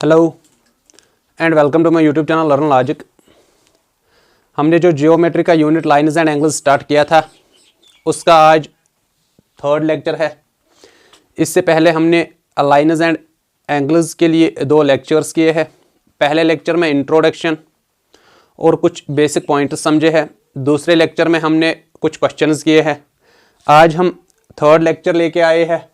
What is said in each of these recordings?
Hello and welcome to my YouTube channel learn logic. हमने जो geometry का unit lines and angles start किया था उसका आज थर्ड लेक्चर है। इससे पहले हमने लाइन्स एंड एंगल्स के लिए 2 लेक्चर्स किए हैं। पहले लेक्चर में इंट्रोडक्शन और कुछ बेसिक पॉइंट्स समझे हैं। दूसरे लेक्चर में हमने कुछ क्वेश्चंस किए हैं। आज हम थर्ड लेक्चर लेके आए हैं।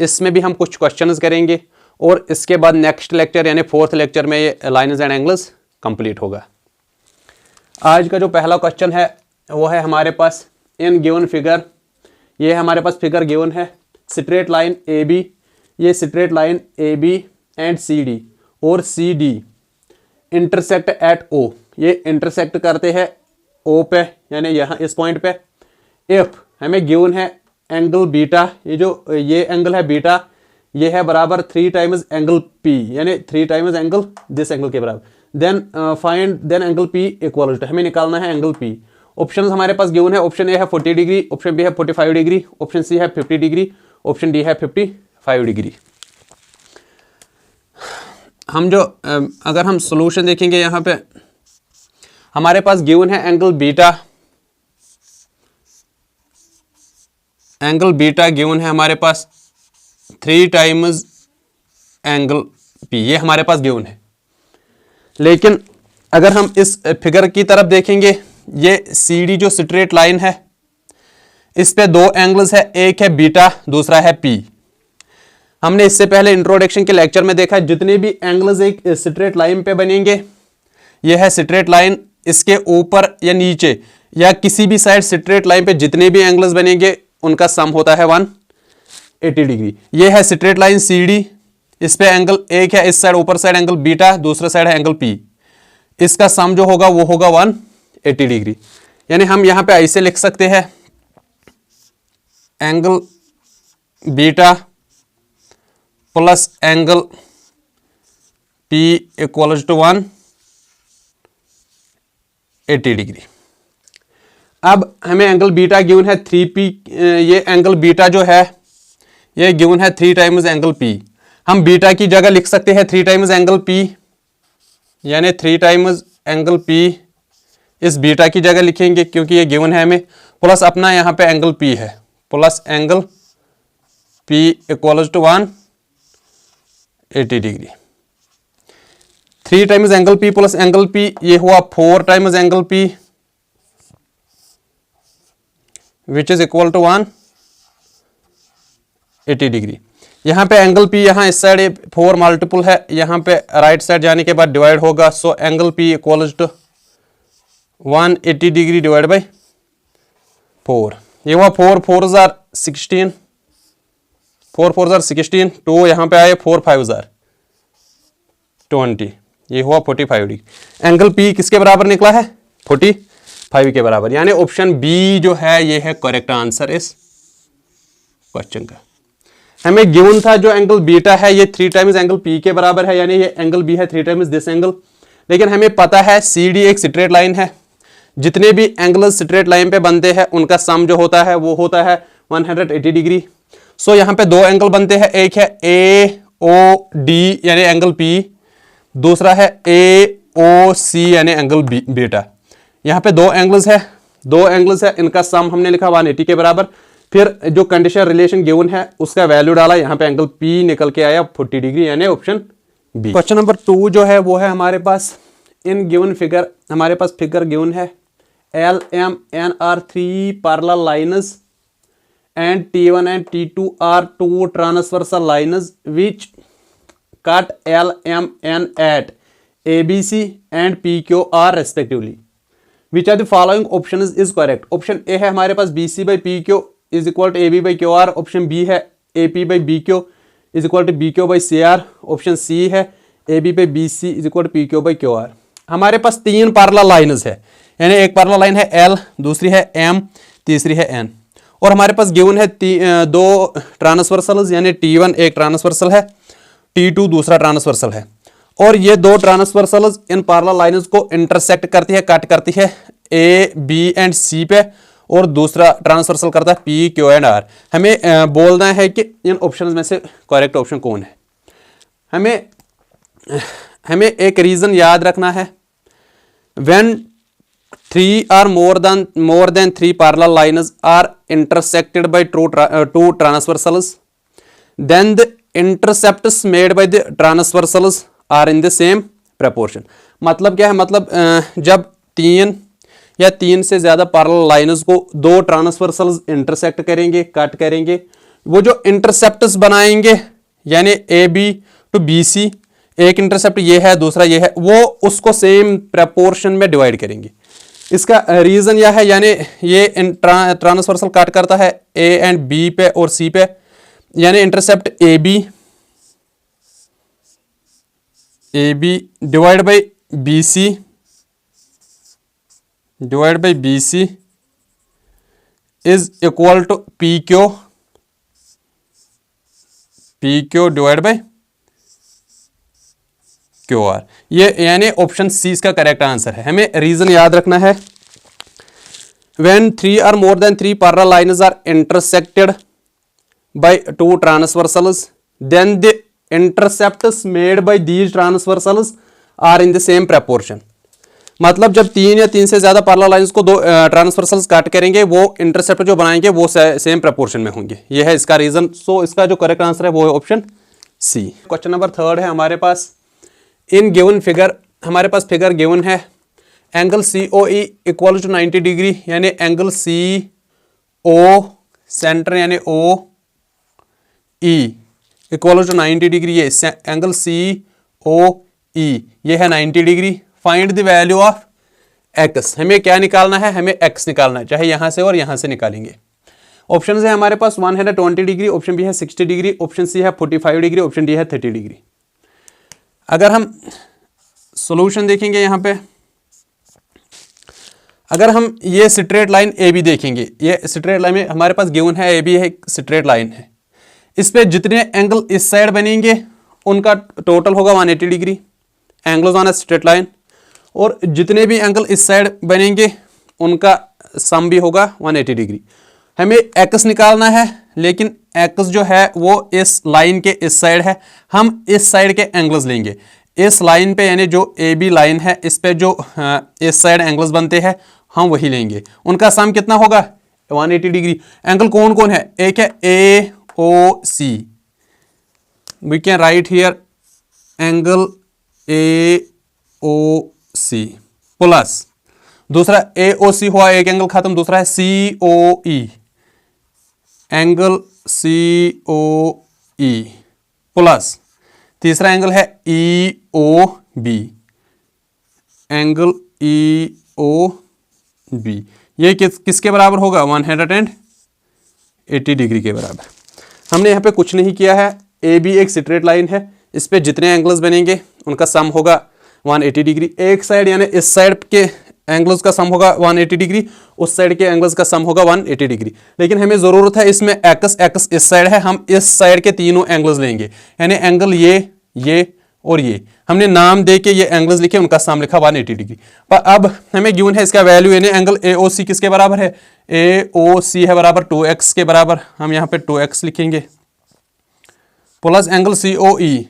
इसमें भी हम कुछ क्वेश्चंस करेंगे और इसके बाद नेक्स्ट लेक्चर यानी फोर्थ लेक्चर में ये लाइन्स एंड एंगल्स कंप्लीट होगा। आज का जो पहला क्वेश्चन है वो है हमारे पास इन गिवन फिगर। ये हमारे पास फिगर गिवन है। स्ट्रेट लाइन ए बी, ये straight line A B and C D और C D intersect at O. ये इंटरसेक्ट करते हैं ओ पे यानी यहाँ इस पॉइंट पे। इफ हमें गिवन है एंगल बीटा, ये एंगल है बीटा, ये है बराबर 3 टाइम्स एंगल P यानी 3 टाइम्स एंगल दिस एंगल के बराबर। Then angle P equal to, हमें निकालना है एंगल P। ऑप्शन हमारे पास गिवन है। ऑप्शन ए है 40 डिग्री, ऑप्शन बी है 45 डिग्री, ऑप्शन सी है 50 डिग्री, ऑप्शन डी है 55 डिग्री। हम जो अगर हम सोल्यूशन देखेंगे यहाँ पे हमारे पास गिवन है angle beta. Angle beta given है हमारे पास 3 टाइम्स एंगल P, ये हमारे पास गिवन है। लेकिन अगर हम इस फिगर की तरफ देखेंगे, ये CD जो स्ट्रेट लाइन है इस पे 2 एंगल्स है, एक है बीटा दूसरा है P। हमने इससे पहले इंट्रोडक्शन के लेक्चर में देखा जितने भी एंगल्स एक स्ट्रेट लाइन पे बनेंगे, ये है स्ट्रेट लाइन, इसके ऊपर या नीचे या किसी भी साइड स्ट्रेट लाइन पे जितने भी एंगल्स बनेंगे उनका सम होता है 180 डिग्री। ये है स्ट्रेट लाइन CD, इस पे एंगल एक है, इस साइड ऊपर साइड एंगल बीटा, दूसरा साइड है एंगल P। इसका सम जो होगा वो होगा 180 डिग्री। यानी हम यहां पे ऐसे लिख सकते हैं angle beta plus angle P equal to 180 degree. अब हमें एंगल बीटा गिवन है 3P। ये एंगल बीटा जो है ये गिवन है 3 टाइम्स एंगल P। हम बीटा की जगह लिख सकते हैं 3 टाइम्स एंगल P यानी 3 टाइम्स एंगल P इस बीटा की जगह लिखेंगे क्योंकि ये गिवन है हमें, प्लस अपना यहाँ पे एंगल P है, plus angle P equal to 180 degree. 3 times angle P plus angle P ये हुआ 4 times angle P which is equal to 180 degree. यहाँ पे एंगल P यहाँ इस साइड 4 मल्टीपल है, यहाँ पे राइट साइड जाने के बाद डिवाइड होगा। So angle P equal to 180 degree divide by 4। ये हुआ 4 4 16, 4 4 16, 2 यहाँ पे आए 4 5 20, ये हुआ 45 डिग्री। एंगल P किसके बराबर निकला है? 45 के बराबर। यानी ऑप्शन बी जो है ये है करेक्ट आंसर इस क्वेश्चन का। हमें गिवन था जो एंगल बीटा है ये 3 टाइम्स एंगल P के बराबर है, यानी ये एंगल B है 3 टाइम्स दिस एंगल। लेकिन हमें पता है CD एक स्ट्रेट लाइन है, जितने भी एंगल स्ट्रेट लाइन पे बनते हैं उनका सम जो होता है वो होता है 180 डिग्री। सो यहाँ पे 2 एंगल बनते हैं, एक है AOD यानी एंगल P, दूसरा है AOC यानी एंगल बीटा। यहाँ पे 2 एंगल्स है, इनका सम हमने लिखा 180 के बराबर। फिर जो कंडीशन रिलेशन गिवन है उसका वैल्यू डाला, यहाँ पे एंगल P निकल के आया 40 डिग्री यानी ऑप्शन बी। क्वेश्चन नंबर 2 जो है वो है हमारे पास इन गिवन फिगर। हमारे पास फिगर गिवन है LMN are 3 parallel lines and T1 and T2 are 2 transversal lines which cut LMN at ABC and PQR respectively. Which are the following options is correct? Option A है हमारे पास BC by PQ is equal to AB by QR। Option B है AP by BQ is equal to BQ by CR। Option C है AB by BC is equal to PQ by QR। हमारे पास 3 parallel lines है, यानी एक parallel line है L, दूसरी है M, तीसरी है N। और हमारे पास गिवन है 2 ट्रांसवर्सल्स यानी T1 एक ट्रांसवर्सल है, T2 दूसरा ट्रांसवर्सल है। और ये 2 ट्रांसवर्सल्स इन पैरेलल लाइन्स को इंटरसेक्ट करती है, कट करती है A, B एंड C पे, और दूसरा ट्रांसवर्सल करता है P, Q एंड R। हमें बोलना है कि इन ऑप्शंस में से करेक्ट ऑप्शन कौन है। हमें हमें एक रीजन याद रखना है, when 3 or more than 3 parallel lines are intersected by two transversals, then the intercepts made by the transversals are in the same proportion। मतलब क्या है, मतलब जब 3 या 3 से ज्यादा पैरेलल लाइन्स को दो ट्रांसवर्सल्स इंटरसेक्ट करेंगे, कट करेंगे, वो जो इंटरसेप्ट्स बनाएंगे यानी A B to B C, एक इंटरसेप्ट ये है दूसरा ये है, वो उसको सेम प्रपोर्शन में डिवाइड करेंगे। इसका रीजन यह है, यानी ये ट्रांसवर्सल कट करता है ए एंड बी पे और सी पे, यानी intercept A B divide by B C is equal to P Q divide by Q R. ये यानी ऑप्शन सी इसका करेक्ट आंसर है। हमें रीजन याद रखना है, when 3 or more than 3 parallel lines are intersected by two transversals, then the intercepts made by these transversals are in the same proportion। मतलब जब 3 या 3 से ज्यादा पैरेलल लाइंस को दो ट्रांसवर्सल्स काट करेंगे, वो इंटरसेप्ट जो बनाएंगे वो सेम प्रपोर्शन में होंगे। ये है इसका रीजन। सो इसका जो करेक्ट आंसर है वो है ऑप्शन सी। क्वेश्चन नंबर 3 है हमारे पास, इन गिवन फिगर, हमारे पास फिगर गिवन है, angle C O E equal to 90 degree, यानी एंगल सी ओ सेंटर यानी O E equal to 90 degree, ये एंगल सी ओ ई ये है 90 degree. Find the value of x. हमें क्या निकालना है, हमें एक्स निकालना है, चाहे यहां से और यहां से निकालेंगे। ऑप्शन है हमारे पास, 1 है 20 डिग्री, ऑप्शन बी है 60 डिग्री, ऑप्शन सी है 45 डिग्री, ऑप्शन डी है 30 डिग्री। अगर हम सॉल्यूशन देखेंगे यहाँ पे, अगर हम ये स्ट्रेट लाइन ए बी देखेंगे, ये स्ट्रेट लाइन में हमारे पास गिवन है ए बी है, स्ट्रेट लाइन है, इस पे जितने एंगल इस साइड बनेंगे उनका टोटल होगा 180 degree angles on a straight line, और जितने भी एंगल इस साइड बनेंगे उनका सम भी होगा 180 डिग्री। हमें एक्स निकालना है, लेकिन एक्स जो है वो इस लाइन के इस साइड है, हम इस साइड के एंगल्स लेंगे। इस लाइन पे यानी जो ए बी लाइन है, इस पे जो इस साइड एंगल्स बनते हैं हम वही लेंगे। उनका सम कितना होगा, 180 डिग्री। एंगल कौन कौन है, एक है A O C, we can write here angle A O C, plus दूसरा ए ओ सी हुआ, एक एंगल खत्म, दूसरा है C O E, angle C O E, plus तीसरा एंगल है E O B, angle E O B. ये किसके बराबर होगा, 180 डिग्री के बराबर। हमने यहाँ पे कुछ नहीं किया है, ए बी एक स्ट्रेट लाइन है, इस पे जितने एंगल्स बनेंगे उनका सम होगा 180 डिग्री। एक साइड यानी इस साइड के एंगल्स का सम होगा 180 डिग्री, उस साइड के एंगल्स का सम होगा 180 डिग्री। लेकिन हमें जरूरत है इसमें एक्स इस साइड है, हम इस साइड के तीनों एंगल्स लेंगे, यानी एंगल ये और ये हमने नाम दे के ये एंगल्स लिखे, उनका सम लिखा 180 डिग्री। पर अब हमें गिवन है इसका वैल्यू, यानी एंगल ए ओ सी किसके बराबर है, ए ओ सी है बराबर 2x के बराबर, हम यहाँ पे 2x लिखेंगे, plus angle C O E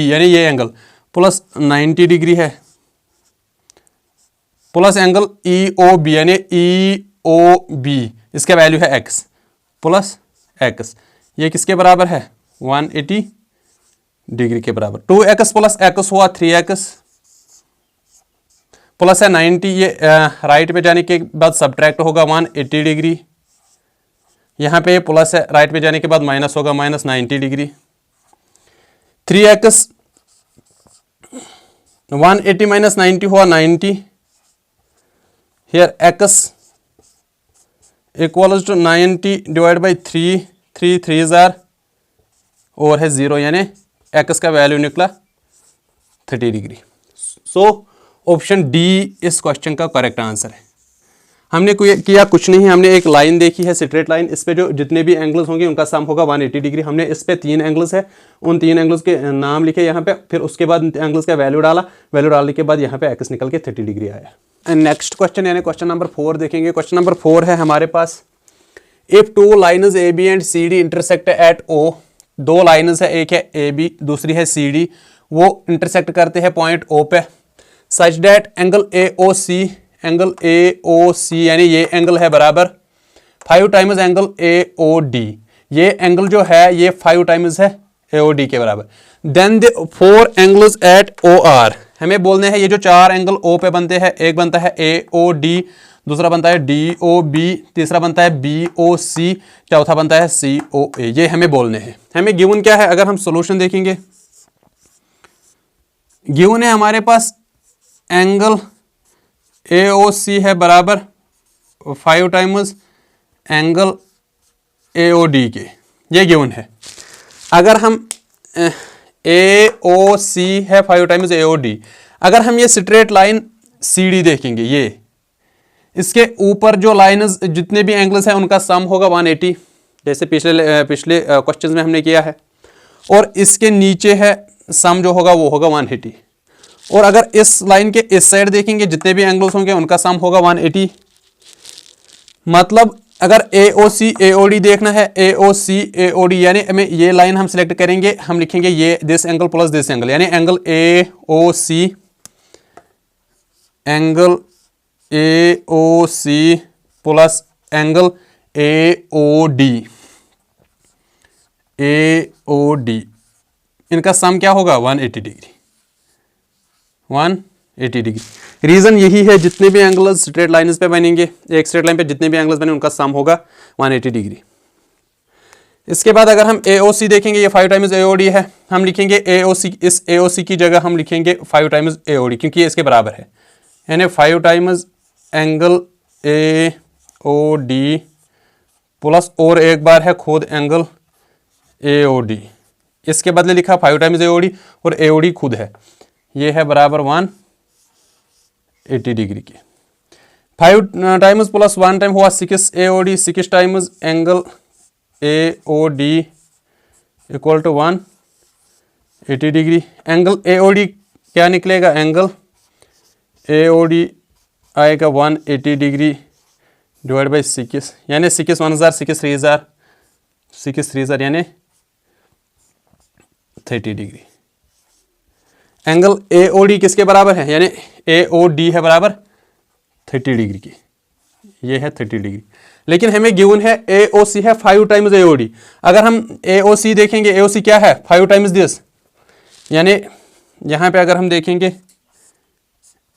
यानी ये एंगल प्लस 90 डिग्री है, plus angle E O B यानी ई ओ बी, इसका वैल्यू है x प्लस x, ये किसके बराबर है 180 डिग्री के बराबर। 2x प्लस x हुआ 3x, प्लस है 90, ये राइट पे जाने के बाद सब्ट्रैक्ट होगा 180 डिग्री, यहाँ पे प्लस है, राइट पे जाने के बाद माइनस होगा माइनस 90 डिग्री। 3x 180 माइनस 90 हुआ 90, here x equals to 90 divide by 3 3 जार और है 0, यानी x का वैल्यू निकला 30 डिग्री। सो ऑप्शन डी इस क्वेश्चन का करेक्ट आंसर है। हमने किया कुछ नहीं, हमने एक लाइन देखी है स्ट्रेट लाइन, इस पे जो जितने भी एंगल्स होंगे उनका सम होगा 180 डिग्री। हमने इस पे 3 एंगल्स है, उन 3 एंगल्स के नाम लिखे यहाँ पे, फिर उसके बाद एंगल्स का वैल्यू डाला, वैल्यू डालने के बाद यहाँ पे एक्स निकल के 30 डिग्री आया। नेक्स्ट क्वेश्चन यानी क्वेश्चन नंबर 4 देखेंगे। क्वेश्चन नंबर 4 है हमारे पास, if 2 lines AB and CD intersect at O, 2 lines है, एक है AB दूसरी है CD, वो इंटरसेक्ट करते हैं पॉइंट O पे, सच दैट एंगल AOC यानी ये एंगल है बराबर 5 टाइम्स एंगल AOD। ये एंगल जो है ये 5 टाइम्स है AOD के बराबर। Then the 4 angles at OR, हमें बोलने हैं ये जो 4 एंगल O पे बनते हैं, एक बनता है AOD, दूसरा बनता है DOB, तीसरा बनता है BOC, चौथा बनता है COA। ये हमें बोलने हैं। हमें गिवन क्या है, अगर हम सॉल्यूशन देखेंगे, गिवन है हमारे पास एंगल AOC है बराबर 5 टाइम्स एंगल AOD के, ये गिवन है। अगर हम AOC है 5 टाइम्स AOD, अगर हम ये स्ट्रेट लाइन CD देखेंगे, ये इसके ऊपर जो लाइन्स जितने भी एंगल्स हैं उनका सम होगा 180, जैसे पिछले क्वेश्चंस में हमने किया है, और इसके नीचे है सम जो होगा वो होगा 180। और अगर इस लाइन के इस साइड देखेंगे जितने भी एंगल्स होंगे उनका सम होगा 180। मतलब अगर AOC AOD देखना है, AOC AOD यानी हमें ये लाइन हम सिलेक्ट करेंगे, हम लिखेंगे ये this angle plus this angle, यानी angle AOC plus angle AOD, इनका सम क्या होगा 180 डिग्री, 180 डिग्री। रीजन यही है, जितने भी एंगल्स स्ट्रेट लाइन्स पे बनेंगे, एक स्ट्रेट लाइन पे जितने भी एंगल्स बने उनका सम होगा 180 डिग्री। इसके बाद अगर हम AOC देखेंगे, ये 5 टाइम्स AOD है, हम लिखेंगे AOC, इस AOC की जगह हम लिखेंगे 5 टाइम्स AOD, क्योंकि ये इसके बराबर है, यानी 5 टाइम्स एंगल AOD प्लस और एक बार है खुद एंगल AOD, इसके बदले लिखा 5 टाइम्स AOD और AOD खुद है, ये है बराबर 180 डिग्री की। 5 टाइम्स प्लस 1 टाइम हुआ 6 AOD, 6 times angle AOD equal to 180 degree. Angle AOD क्या निकलेगा, एंगल AOD आएगा 180 डिग्री डिवाइड बाई 6, यानी 6 1 हज़ार 6 3 हज़ार 6 3 हज़ार यानी 30 डिग्री। एंगल AOD किसके बराबर है, यानी AOD है बराबर 30 डिग्री की, ये है 30 डिग्री। लेकिन हमें गिवन है AOC है 5 टाइम्स AOD। अगर हम AOC देखेंगे, AOC क्या है 5 टाइम्स दिस, यानी यहाँ पे अगर हम देखेंगे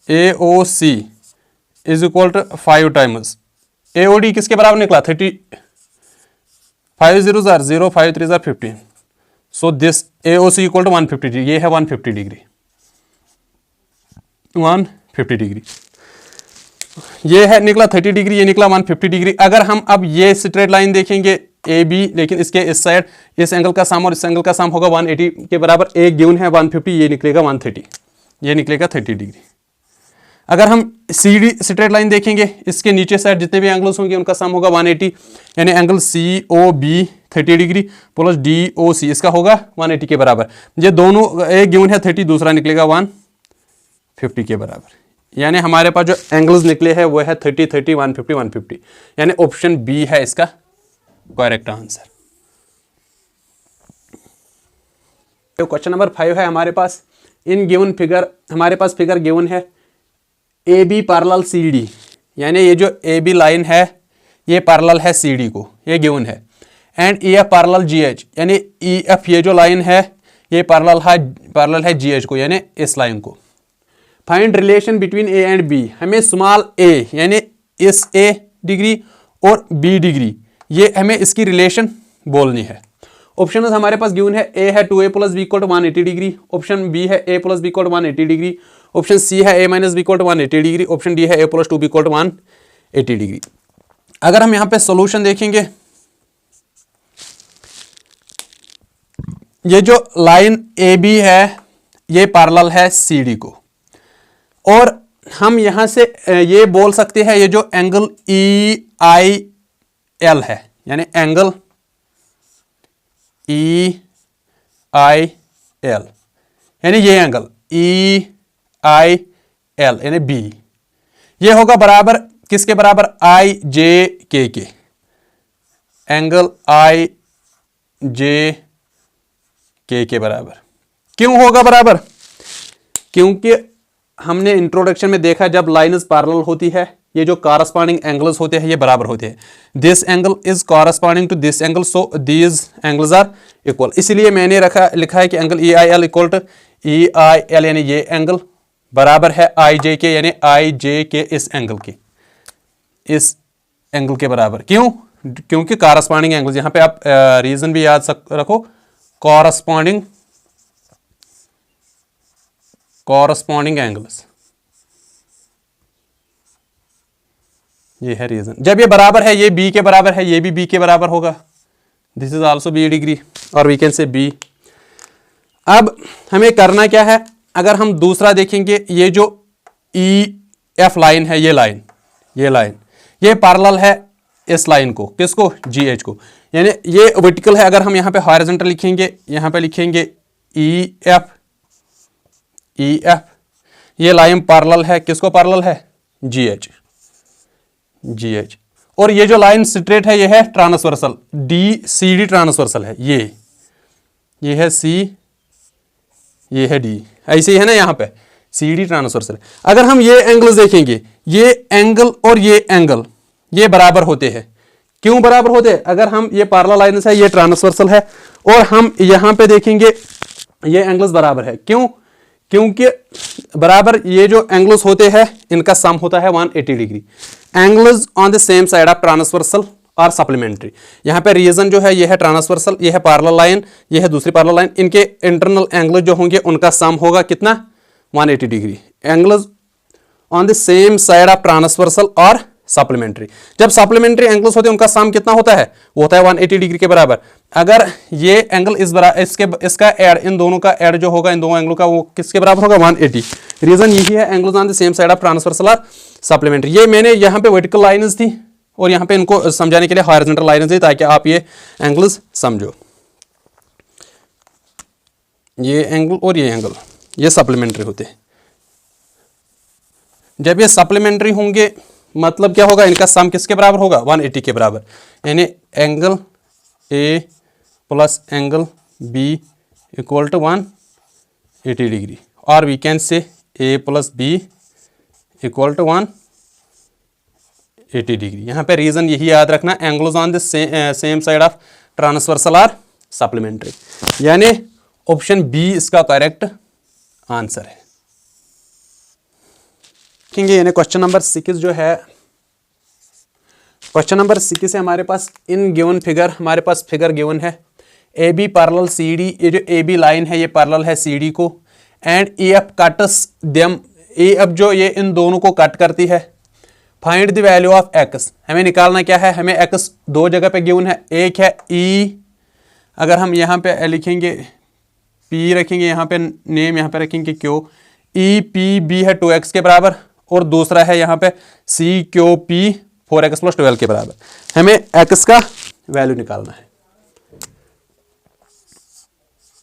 AOC is equal to 5 times AOD किसके बराबर निकला 30, 5 0 0 5 3 15, so this AOC equal to 150 degree, ये है 150 डिग्री, 150 डिग्री। ये है निकला 30 डिग्री, ये निकला 150 डिग्री। अगर हम अब ये स्ट्रेट लाइन देखेंगे AB, लेकिन इसके इस साइड इस एंगल का सम और इस एंगल का सम होगा 180 के बराबर, एक गिवन है 150, ये निकलेगा 130, ये निकलेगा 30 डिग्री। अगर हम CD स्ट्रेट लाइन देखेंगे, इसके नीचे साइड जितने भी एंगल्स होंगे उनका सम होगा 180, यानी angle COB 30 degree plus DOC इसका होगा 180 के बराबर। ये दोनों, एक गिवन है 30, दूसरा निकलेगा 150 के बराबर, यानी हमारे पास जो एंगल्स निकले हैं वो है 30 30 150 150, यानी ऑप्शन बी है इसका करेक्ट आंसर। तो क्वेश्चन नंबर 5 है हमारे पास, इन गिवन फिगर, हमारे पास फिगर गिवन है AB पैरेलल CD, यानी ये जो AB लाइन है ये पैरेलल है CD को, ये गिवन है, एंड EF पैरेलल GH, यानी EF ये जो लाइन है ये पैरेलल है GH को, यानी इस लाइन को। Find relation between A and B, हमें स्मॉल a यानी इस A डिग्री और B डिग्री, ये हमें इसकी रिलेशन बोलनी है। ऑप्शन हमारे पास गिवन है, A है 2A plus B equal to 180 degree, option B है A plus B equal to 180 degree, option C है A minus B equal to 180 degree, option D है A plus 2B equal to 180 degree. अगर हम यहाँ पे solution देखेंगे, ये जो लाइन AB है ये पैरेलल है CD को, और हम यहां से ये बोल सकते हैं ये जो एंगल EIL है, यानी एंगल EIL, यानी ये एंगल EIL यानी B, ये होगा बराबर किसके बराबर, IJK के, एंगल IJK के बराबर। क्यों होगा बराबर? क्योंकि हमने इंट्रोडक्शन में देखा जब लाइन्स पैरेलल होती है, ये जो कॉरस्पॉन्डिंग एंगल्स होते हैं ये बराबर होते हैं। This angle is corresponding to this angle, so these angles are equal. इसलिए मैंने लिखा है कि angle E I L equal to E I L, यानी ये एंगल बराबर है आई जे के, यानी आई जे के इस एंगल के बराबर। क्यों? क्योंकि कॉरस्पॉन्डिंग एंगल्स, यहां पे आप रीजन भी याद रखो, कॉरस्पॉन्डिंग एंगल्स, ये है रीजन। जब ये बराबर है, ये बी के बराबर है, ये भी बी के बराबर होगा, this is also be degree, और वी कैन से बी। अब हमें करना क्या है, अगर हम दूसरा देखेंगे, ये जो ई एफ लाइन है, ये लाइन ये पैरेलल है इस लाइन को, किसको? जी एच को, यानी ये वर्टिकल है। अगर हम यहाँ पे हॉरिजॉन्टल लिखेंगे, यहाँ पे लिखेंगे ई एफ, ये लाइन पैरेलल है, किसको पैरेलल है? G H. और ये जो लाइन स्ट्रेट है, ये है transversal, D C D transversal है, ये है सी, ये है डी, ऐसे ही है ना, यहाँ पे सी डी ट्रांसवर्सल। अगर हम ये एंगल्स देखेंगे, ये एंगल और ये एंगल ये बराबर होते हैं। क्यों बराबर होते हैं? अगर हम ये पैरेलल लाइन्स है, ये ट्रांसवर्सल है, और हम यहाँ पे देखेंगे ये एंगल्स बराबर है। क्यों? क्योंकि बराबर ये जो एंगल्स होते हैं इनका सम होता है 180 degree. Angles on the same side of transversal और सप्लीमेंट्री। यहाँ पे रीजन जो है ये है ट्रांसवर्सल, ये है पैरेलल लाइन, ये है दूसरी पैरेलल लाइन, इनके इंटरनल एंगल जो होंगे उनका सम होगा कितना? 180 degree. Angles on the same side of transversal और सप्लीमेंट्री। जब सप्लीमेंट्री एंगल्स होते हैं उनका सम कितना होता है? वो होता है 180 डिग्री के बराबर। अगर ये एंगल इसका एड, इन दोनों का एड जो होगा, इन दोनों एंगलों का, वो किसके बराबर होगा? 180। रीजन यही है, angles on the same side of transversal और सप्लीमेंट्री। ये मैंने यहाँ पे वर्टिकल लाइन्स थी और यहाँ पे इनको समझाने के लिए हॉरिजॉन्टल लाइन्स थी, ताकि आप ये एंगल्स समझो। ये एंगल और ये एंगल ये सप्लीमेंट्री होते हैं। जब ये सप्लीमेंट्री होंगे मतलब क्या होगा? इनका सम किसके बराबर होगा? 180 के बराबर। यानी angle A plus angle B equal to 180 degree, और we can say A plus B equal to 180 degree. यहाँ पे रीजन यही याद रखना, angles on the same side of transversal are supplementary, यानी ऑप्शन बी इसका करेक्ट आंसर है। देखेंगे यानी क्वेश्चन नंबर 6 जो है, क्वेश्चन नंबर 6 है हमारे पास, इन गिवन फिगर, हमारे पास फिगर गिवन है, A B parallel C D, ये जो ए बी लाइन है ये पैरेलल है सी डी को, and A F cuts them, A F जो ये इन दोनों को कट करती है। Find the value of x, हमें निकालना क्या है? हमें एक्स दो जगह पे गिवन है, एक है ई, अगर हम यहाँ पे लिखेंगे पी रखेंगे, यहाँ पे नेम यहाँ पे रखेंगे क्यू, ई पी बी है 2x के बराबर, और दूसरा है यहाँ पे सी क्यू पी 4x + 12 के बराबर। हमें x का वैल्यू निकालना है।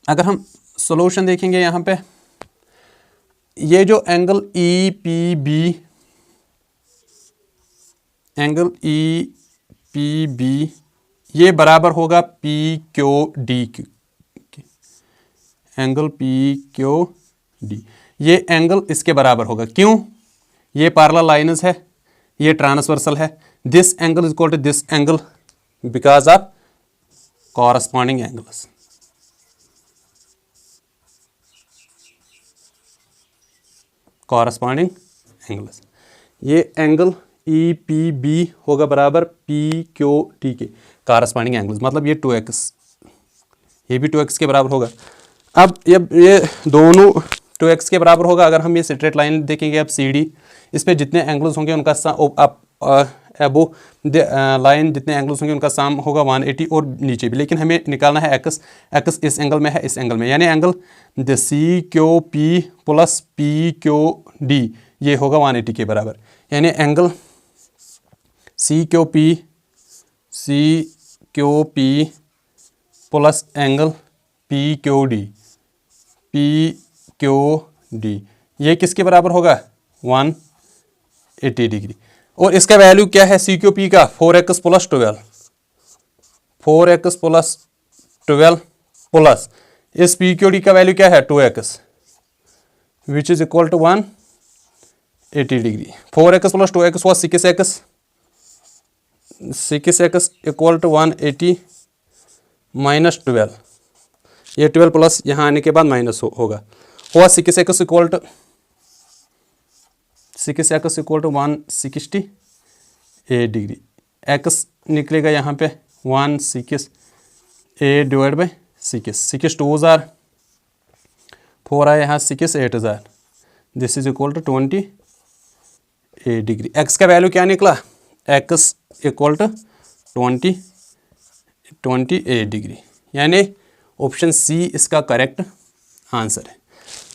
अगर हम सॉल्यूशन देखेंगे यहाँ पे, ये जो angle E P B, angle E P B ये बराबर होगा पी क्यू डी की, एंगल पी क्यू डी, ये एंगल इसके बराबर होगा। क्यों? ये पैरेलल लाइन्स है, ये ट्रांसवर्सल है। This angle is equal to this angle because of corresponding angles. Corresponding angles, ये एंगल ई पी बी होगा बराबर पी क्यू टी के कॉरस्पॉन्डिंग एंगल्स, मतलब ये 2x, ये भी 2x के बराबर होगा। अब ये दोनों 2x के बराबर होगा। अगर हम ये स्ट्रेट लाइन देखेंगे, अब सी डी, इस पे जितने एंगल्स होंगे उनका अबो लाइन जितने एंगल्स होंगे उनका सम होगा 180, और नीचे भी। लेकिन हमें निकालना है एक्स, एक्स इस एंगल में है, इस एंगल में, यानी angle the C Q P plus P Q D ये होगा 180 के बराबर। यानी angle C Q P plus angle P Q D ये किसके बराबर होगा? 180 डिग्री। और इसका वैल्यू क्या है सी क्यू पी का? 4x + 12 प्लस इस पी क्यू डी का वैल्यू क्या है 2x which is equal to 180 degree. 4x plus 2x हुआ 6x, 6x equal to 180 minus 12, ये 12 प्लस यहाँ आने के बाद माइनस होगा, हुआ 6x equal to 168 degree. x निकलेगा यहाँ पे 168 डिवाइड बाई 6, 6 2 जार 4 आया यहाँ 6 8 जार, this is equal to 28 degree. x का वैल्यू क्या निकला, x इक्वल टू 28 डिग्री, यानी ऑप्शन सी इसका करेक्ट आंसर है।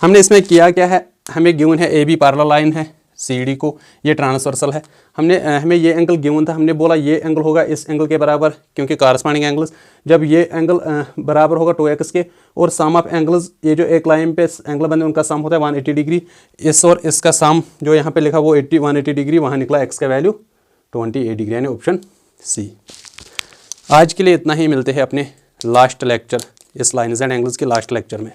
हमने इसमें किया क्या है, हमें गिवन है ए बी पैरेलल लाइन है, सी डी को ये ट्रांसवर्सल है, हमें ये एंगल गिवन था, हमने बोला ये एंगल होगा इस एंगल के बराबर, क्योंकि कारस्पॉन्डिंग एंगल्स जब ये एंगल बराबर होगा 2x के, और सम ऑफ एंगल्स ये जो एक लाइन पे एंगल बने उनका सम होता है 180 डिग्री, इस और इसका सम जो यहाँ पे लिखा वो 180 डिग्री, वहाँ निकला x का वैल्यू 28 डिग्री, यानी ऑप्शन सी। आज के लिए इतना ही, मिलते हैं अपने लास्ट लेक्चर इस लाइन्स एंड एंगल्स के लास्ट लेक्चर में।